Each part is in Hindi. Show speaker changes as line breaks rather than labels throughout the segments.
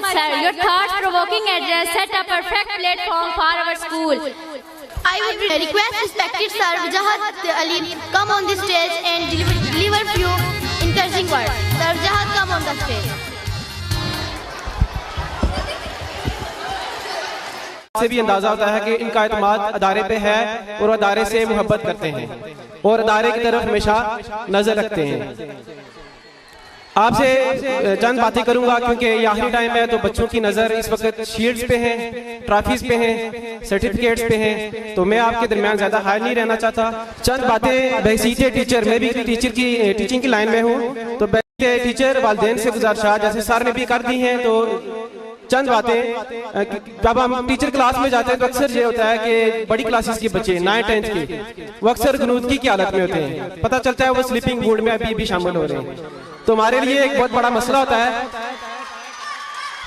much, sir. Your thought-provoking address set a perfect platform for our school.
I would request respected Sir Wajahat Ali come on the stage and deliver few encouraging words. Sir Wajahat, come on the stage.
से भी अंदाजा होता है कि इनका एतमाद अदारे पे है और अदारे से मोहब्बत करते हैं और अदारे की तरफ हमेशा नजर रखते हैं। आपसे चंद बातें करूंगा क्योंकि ये आखिरी टाइम है, तो बच्चों की नजर इस वक्त शील्ड्स पे है, ट्रॉफीज पे है, सर्टिफिकेट्स पे है, तो मैं आपके दरमियान ज्यादा हायर नहीं रहना चाहता। चंद बातें बहसीते टीचर, मैं भी टीचिंग की लाइन में हूँ, तो टीचर वालिदैन से गुजारिश, जैसे सर ने भी कर दी हैं, तो चंद बातें। जब हम टीचर क्लास में जाते हैं तो अक्सर ये होता है कि बड़ी क्लासेस के बच्चे 9th 10th के वो अक्सर गनूदगी की हालत में होते हैं, पता चलता है वो स्लीपिंग मूड में अभी भी शामिल हो रहे हैं, तो हमारे लिए एक बहुत बड़ा मसला होता है।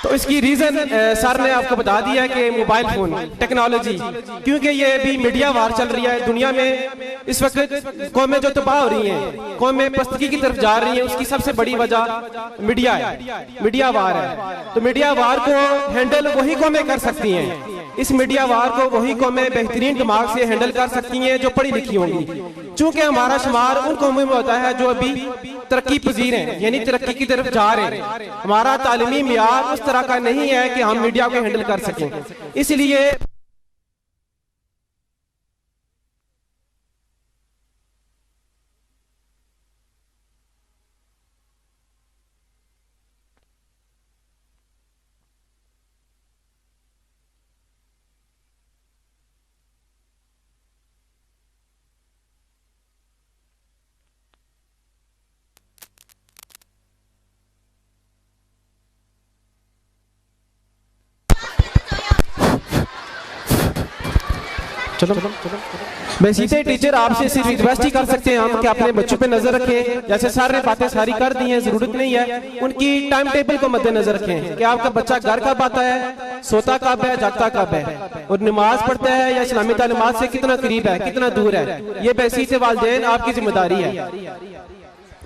तो इसकी रीजन सर ने आपको बता दिया कि मोबाइल फोन टेक्नोलॉजी, क्योंकि ये भी मीडिया वार चल रही है दुनिया में। इस वक्त कौमें जो तबाह हो रही हैं, कौमें पस्तगी की तरफ जा रही हैं, उसकी सबसे बड़ी वजह मीडिया है, मीडिया वार है। तो मीडिया वार को हैंडल वही कौमें कर सकती हैं, इस मीडिया वार को वही कौमें बेहतरीन दिमाग से हैंडल कर सकती हैं जो पढ़ी लिखी होंगी। चूंकि हमारा शुमार उन कौमों में होता है जो अभी तरक्की पजीर हैं, यानी तरक्की की तरफ जा रहे हैं। हमारा तालीमी मियार उस तरह का नहीं है कि हम मीडिया को हैंडल कर सकें, इसलिए चलो बेसिकली टीचर आपसे सिर्फ रिक्वेस्ट ही कर सकते हैं हम कि अपने बच्चों पे नजर रखें। जैसे सर ने बातें सारी कर दी हैं, जरूरत नहीं है उनकी टाइम टेबल को मद्देनजर रखें कि आपका बच्चा घर कब आता है, सोता कब है, जागता कब है, और नमाज पढ़ता है या इस्लामी तालीमात से कितना करीब है, कितना दूर है। ये बेसिकली वालिदैन आपकी जिम्मेदारी है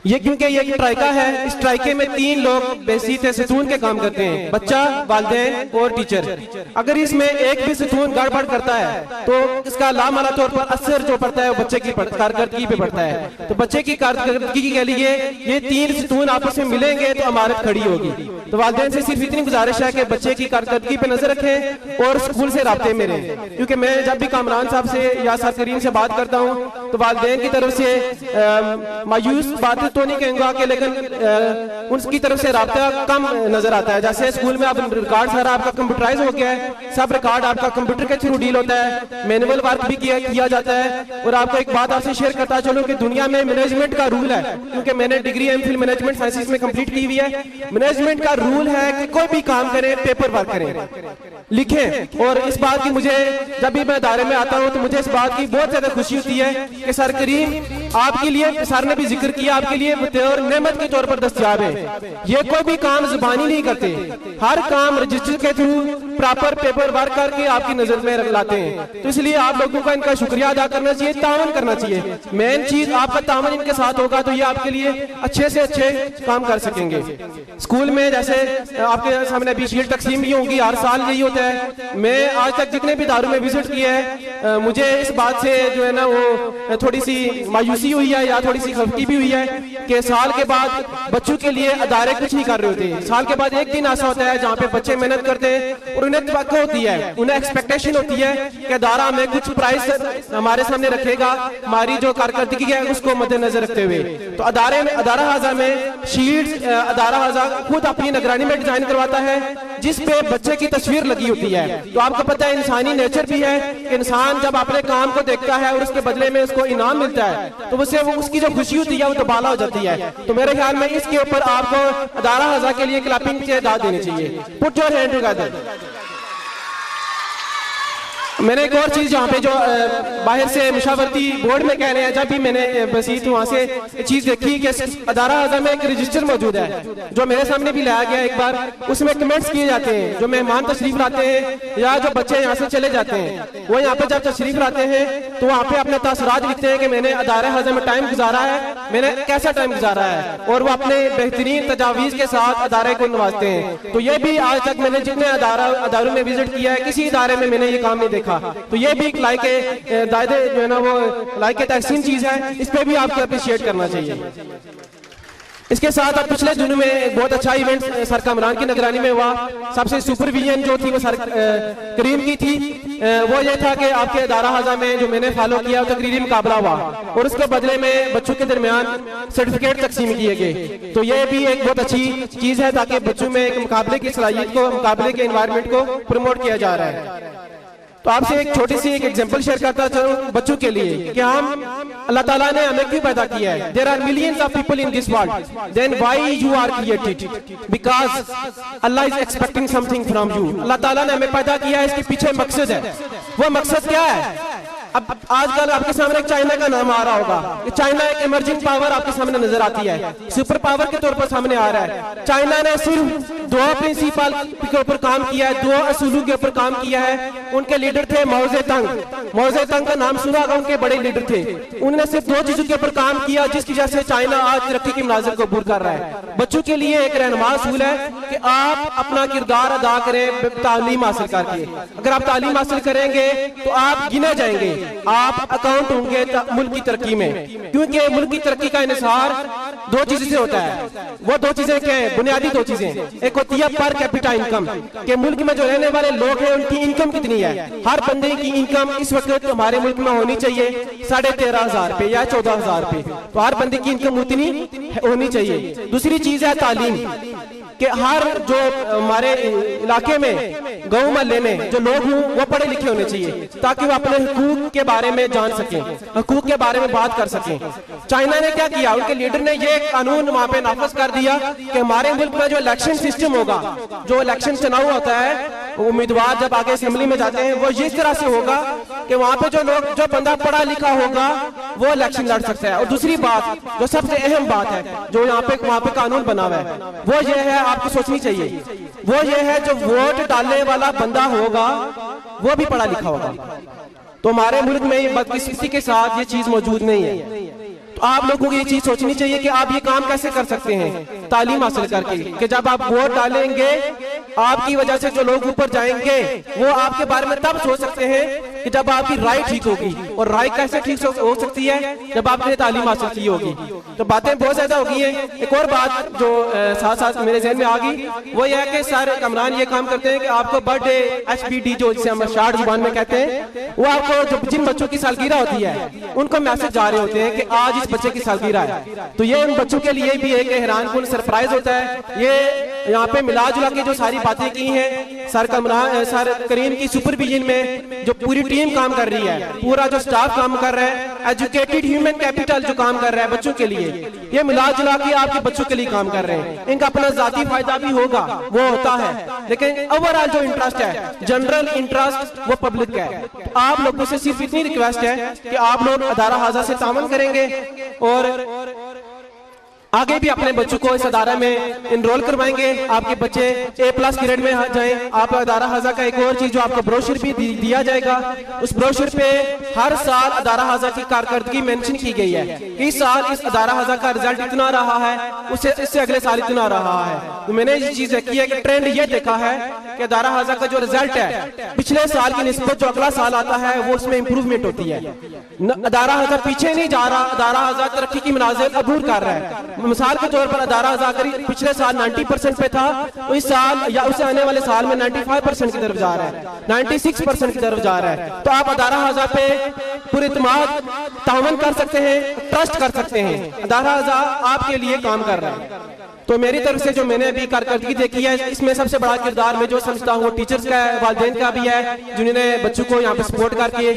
ये, क्योंकि ये ट्राइका है, इस ट्राइके में 3 लोग बेसिकली सतून के काम करते हैं, बच्चा, वालिदैन और टीचर। अगर इसमें एक भी सतून गड़बड़ करता है तो इसका लामाला तौर पर असर जो पड़ता है वो बच्चे की कारकर्दगी पे पड़ता है। तो बच्चे की कारकर्दगी के लिए ये 3 सतून आपस में मिलेंगे तो अमारत खड़ी होगी। तो वालिदैन से सिर्फ इतनी गुजारिश है कि बच्चे की कारकर्दगी पे नजर रखें और स्कूल से राब्ते में रहें, क्योंकि मैं जब भी कामरान साहब से या सर करीम से बात करता हूँ तो वालिदैन की तरफ से मायूस बात तो नहीं कहूंगा कि, लेकिन उनकी तरफ से राब्ता कम नजर आता है। जैसे स्कूल में अब रिकॉर्ड सारा आपका कंप्यूटराइज हो गया है, सब रिकॉर्ड आपका कंप्यूटर के थ्रू डील होता है, मैनुअल वर्क भी किया जाता है। और आपको एक बात आपसे शेयर करता चलो कि दुनिया में मैनेजमेंट का रूल है, क्योंकि मैंने डिग्री एमफिल मैनेजमेंट साइंसेस में कंप्लीट की हुई है। मैनेजमेंट का रूल है कि कोई भी काम करें पेपर वर्क करें, लिखें। और इस बात की मुझे जब भी मैं अदारे में आता हूँ तो मुझे इस बात की बहुत ज्यादा खुशी होती है कि सर करीम आपके लिए, सर ने भी जिक्र किया, आपके लिए और नेमत के तौर पर दस्तयाब है। ये कोई भी काम जुबानी नहीं करते, हर काम रजिस्टर के थ्रू प्रॉपर पेपर वर्क करके आपकी नजर में लाते हैं। तो इसलिए आप लोगों का इनका शुक्रिया अदा करना चाहिए, तावन करना चाहिए। मेन चीज आपका तावन इनके साथ होगा तो ये आपके लिए अच्छे से अच्छे काम कर सकेंगे। स्कूल में जैसे आपके सामने अभी शील्ड तकसीम भी होगी, हर साल यही होता है। मैं आज तक जितने भी दारों में विजिट किए हैं मुझे इस बात से जो है ना वो थोड़ी सी मायूसी हुई है या थोड़ी सी खफगी भी हुई है कि साल के बाद बच्चों के लिए अदारे कुछ नहीं कर रहे होते। साल के बाद एक दिन ऐसा होता है जहाँ पे बच्चे मेहनत करते हैं और उन्हें तवक्को होती है, उन्हें एक्सपेक्टेशन होती है कि अदारा हमें कुछ प्राइस हमारे सामने रखेगा, हमारी जो कारकर्दगी है उसको मद्देनजर रखते हुए। तो अदारा हाजा में शीट्स अदारा हाजा खुद अपनी निगरानी में डिजाइन करवाता है जिस पे बच्चे की तस्वीर लगी होती है। तो आपको पता है इंसानी नेचर भी है कि इंसान जब अपने काम को देखता है और उसके बदले में उसको इनाम मिलता है तो उससे वो उसकी जो खुशी होती है वो तबाला हो जाती है। तो मेरे ख्याल में इसके ऊपर आपको अदारा हज़ा के लिए क्लैपिंग के दाद देनी चाहिए। Put your hand together. मैंने एक और चीज जहाँ पे जो बाहर से मुशावरती बोर्ड में कह रहे हैं, जब भी मैंने बसीत वहाँ से चीज देखी कि अदारा हज़ा में एक रजिस्टर मौजूद है जो मेरे सामने भी लाया गया एक बार, उसमें कमेंट्स किए जाते हैं जो मेहमान तशरीफ लाते हैं या जो बच्चे यहाँ से चले जाते हैं, वो यहाँ पे जब तशरीफ लाते हैं तो वहाँ पे अपने तासुरात लिखते हैं कि मैंने अदारा हज़ा में टाइम गुजारा है, मैंने कैसा टाइम गुजारा है, और वो अपने बेहतरीन तजावीज़ के साथ अदारे को नवाजते हैं। तो ये भी आज तक मैंने जितने अदारों में विजिट किया है, किसी इदारे में मैंने ये काम नहीं देखा। तो ये भी एक लायके दायदे जो है ना वो लायके तहसीन चीज है, इस पे भी आपको अप्रिशिएट करना चाहिए। इसके साथ अब पिछले दिनों में एक बहुत अच्छा इवेंट सर कामरान की निगरानी में हुआ। सबसे सुपरविजन जो थी वो सर करीम की थी। वो ये था कि आपके अदारा हज़ा में जो मैंने फॉलो किया वो तकरीरी मुकाबला हुआ और उसके बदले में बच्चों के दरमियान सर्टिफिकेट तकसीम किए गए। तो ये भी एक बहुत अच्छी चीज है ताकि बच्चों में एक मुकाबले की सलाहियत को, मुकाबले के एनवायरनमेंट को प्रमोट किया जा रहा है। तो आपसे एक छोटी सी एक एग्जांपल शेयर करता चलूं बच्चों के लिए कि हम अल्लाह ताला ने हमें क्यों पैदा किया है। There are millions of people in this world, then why you are created? Because Allah is expecting something from you. Allah Taala ने हमें पैदा किया है, इसके पीछे मकसद है। वो मकसद क्या है? अब आजकल आपके सामने चाइना का नाम आ रहा होगा। चाइना एक इमर्जिंग पावर आपके सामने नजर आती है, सुपर पावर के तौर पर सामने आ रहा है। चाइना ने सिर्फ दो प्रिंसिपल के ऊपर काम किया है, दो असूलों के ऊपर काम किया है। उनके लीडर थे माओ ज़ेडुंग। माओ ज़ेडुंग का नाम सुना होगा, उनके बड़े लीडर थे। उन्होंने सिर्फ दो चीजों के ऊपर काम किया जिसकी वजह से चाइना आज तरक्की के मनाजिर को अबूर कर रहा है। बच्चों के लिए एक रहनुमा असूल है कि आप अपना किरदार अदा करें तालीम हासिल करके। अगर आप तालीम हासिल करेंगे तो आप गिने जाएंगे, आप अकाउंट होंगे मुल्क की तरक्की में, क्योंकि मुल्क की तरक्की का इन्हिसार दो चीजों से होता है। वो दो चीजें क्या है? बुनियादी दो चीजें। एक होती है पर कैपिटा इनकम, कि मुल्क में जो रहने वाले लोग हैं उनकी इनकम कितनी है। हर बंदे की इनकम इस वक्त हमारे मुल्क में होनी चाहिए 13,500 पे या 14,000 पे। तो हर बंदे की इनकम उतनी होनी चाहिए। दूसरी चीज है तालीम, कि हर जो हमारे इलाके में, गांव मोहल्ले में जो लोग हों वो पढ़े लिखे होने चाहिए ताकि वो अपने हुकूक के बारे में जान सकें, हुकूक के बारे में बात कर सकें। चाइना ने क्या किया? उनके लीडर ने ये कानून वहां पे नाफिज कर दिया कि हमारे मुल्क में जो इलेक्शन सिस्टम होगा, जो इलेक्शन चुनाव होता है, उम्मीदवार जब आगे असेंबली में जाते हैं वो इस तरह से होगा कि वहां पे जो बंदा पढ़ा लिखा होगा वो इलेक्शन लड़ सकता है। और दूसरी बात जो सबसे अहम बात है जो वहां पे कानून बना हुआ है वो ये है, आपको सोचनी चाहिए, वो ये है जो वोट डालने वाला बंदा होगा वो भी पढ़ा लिखा होगा। तो हमारे मुल्क में बदकिस्मती के साथ ये चीज मौजूद नहीं है। तो आप लोगों को ये चीज सोचनी चाहिए कि आप ये काम कैसे कर सकते हैं तालीम हासिल करके, कि जब आप वोट डालेंगे आपकी वजह से जो लोग ऊपर जाएंगे वो आपके बारे में तब सोच सकते हैं कि जब आपकी राय ठीक होगी। और राय कैसे ठीक हो सकती है? जब आपने तालीम हासिल की होगी। तो बातें बहुत ज्यादा हो गई हैं। एक और बात जो साथ साथ मेरे जहन में आ गई वो यह है कि सर कमरान ये काम करते हैं कि आपको बर्थडे HBD जो जिसे हम शार्ट जुबान में कहते हैं, वो आपको जो जिन बच्चों की सालगिरह होती है उनको मैसेज जा रहे होते हैं कि आज इस बच्चे की सालगिरह है। तो ये उन बच्चों के लिए भी एक हैरानकुन सरप्राइज होता है। ये यहाँ पे मिला जुला के जो सारी बातें की हैं सर करीम की सुपरविजन में जो पूरी टीम काम कर रही है, पूरा जो स्टाफ काम कर रहा है, एजुकेटेड ह्यूमन कैपिटल जो काम कर रहा है बच्चों के लिए, ये मिला जुला के आपके बच्चों के लिए काम कर रहे हैं। इनका अपना जाती फायदा भी होगा, वो होता है, लेकिन ओवरऑल जो इंटरेस्ट है, जनरल इंटरेस्ट, वो पब्लिक का है। तो आप लोगों से सिर्फ इतनी रिक्वेस्ट है कि आप लोग अदारा हज़ा से तावन करेंगे और आगे भी अपने बच्चों को इस अदारा में इनरोल करवाएंगे। आपके बच्चे A+ ग्रेड में जाएं। आप अदारा हज़ा का एक और चीज जो आपको ब्रोशर भी दिया जाएगा, उस ब्रोशर पे हर साल अदारा हज़ा की कारकर्दगी मेंशन की गई है। इस साल इस अदारा हज़ा का रिजल्ट इतना रहा है, इससे अगले साल इतना रहा है। तो मैंने ये चीज देखी है कि ट्रेंड ये देखा है कि अदारा हज़ा का जो रिजल्ट है पिछले साल की निस्बत जो अगला साल आता है वो उसमें इंप्रूवमेंट होती है। अदारा हज़ा पीछे नहीं जा रहा, अदारा हज़ा तरक्की की मनाजिर अबूर कर रहा है। मिसाल के तौर पर अदारा हज़ा पिछले साल 90% पे था, तो इस साल या उससे आने वाले साल में 95% की तरफ जा रहा है, 96% की तरफ जा रहा है। तो आप अदारा हज़ा पे पूरे इत्मीनान तावन कर सकते हैं, ट्रस्ट कर सकते हैं। अदारा हज़ा आपके लिए काम कर रहा है। तो मेरी तरफ से जो मैंने अभी कारकर्दगी देखी है, इसमें सबसे बड़ा किरदार मैं जो समझता हूँ वो टीचर्स का है, वालिदैन का भी है, जिन्होंने बच्चों को यहाँ पे सपोर्ट करके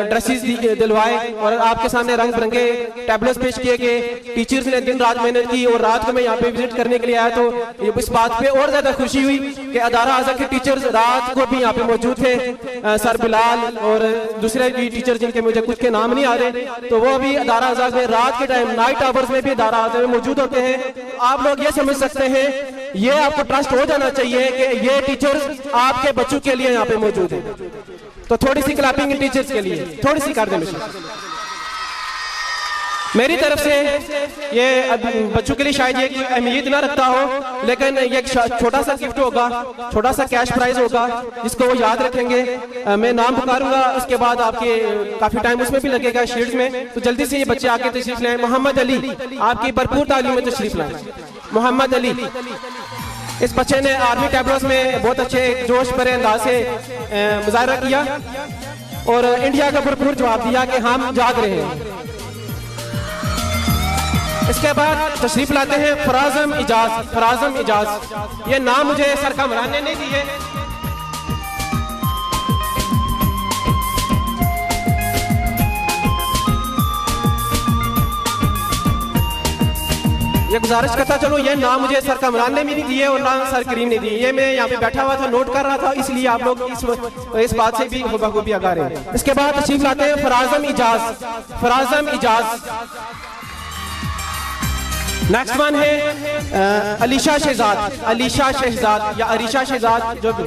ड्रेसेस दिलवाए और आपके सामने रंग बिरंगे टैबलेट्स पेश किए गए। टीचर्स ने दिन रात मेहनत की और रात को मैं यहाँ पे विजिट करने के लिए आया तो इस बात पे और ज्यादा खुशी हुई कि अदारा आज़ा के टीचर्स रात को भी यहाँ पे मौजूद थे। सर बिलाल और दूसरे भी टीचर जिनके मुझे कुछ के नाम नहीं आ रहे, तो वो भी अदारा आज़ा में रात के टाइम नाइट आवर्स में भी अदारा आज़ा में मौजूद होते हैं। आप लोग ये समझ सकते हैं, ये आपको ट्रस्ट हो जाना चाहिए कि ये टीचर्स आपके बच्चों के लिए यहाँ पे मौजूद है। तो थोड़ी सी क्लैपिंग इन टीचर्स के लिए, थोड़ी सी कर दें मेरी तरफ से। ये बच्चों के लिए शायद ये अहमियत ना रखता हो, लेकिन ये एक छोटा सा गिफ्ट होगा, छोटा सा कैश प्राइज होगा जिसको वो याद रखेंगे। मैं नाम पुकारूंगा, उसके बाद आपके काफी टाइम उसमें भी लगेगा शीट्स में, तो जल्दी से ये बच्चे आके तशरीफ लाएं। मोहम्मद अली, आपकी भरपूर तालीम में तशरीफ लाएं। मोहम्मद अली, इस बच्चे ने आर्मी टैबलेट्स में बहुत अच्छे जोश भरे अंदाज से मुजाहरा किया और इंडिया का भरपूर जवाब दिया कि हम जाग रहे हैं। इसके बाद तशरीफ लाते हैं फराजम इजाज। फराजम इजाज, ये नाम मुझे सर कामरान ने नहीं दिए। ये गुजारिश करता चलो, ये नाम मुझे सर कामरान ने भी नहीं दिए और नाम सर करीम ने दिए। ये मैं यहाँ पे बैठा हुआ था, नोट कर रहा था, इसलिए आप लोग इस बात से भी बखूबी आगाह रहे हैं। इसके बाद तशरीफ लाते हैं फराजम इजाज। फराजम इजाज। नेक्स्ट वन है अलीशा शहजाद। अलीशा शहजाद या अरीशा शहजाद, जो भी।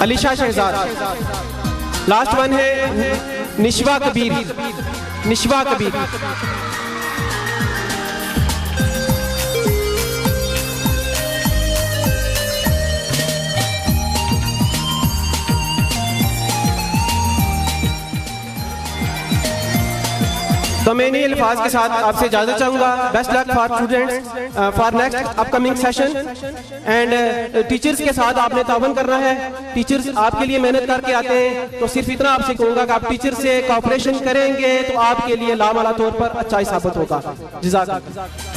अलीशा शहजाद। लास्ट वन है निशवा कबीर। निशवा कबीर। तो मैं इन्हीं अल्फाज के साथ आपसे इजाजत चाहूंगा। Best luck for students for next upcoming session. And teachers के साथ आपने तावन करना है। टीचर्स आपके लिए मेहनत करके आते हैं, तो सिर्फ इतना आपसे कहूंगा कि आप टीचर से कोऑपरेशन करेंगे तो आपके लिए लामाला तौर पर अच्छा ही साबित होगा। जज़ाकल्लाह।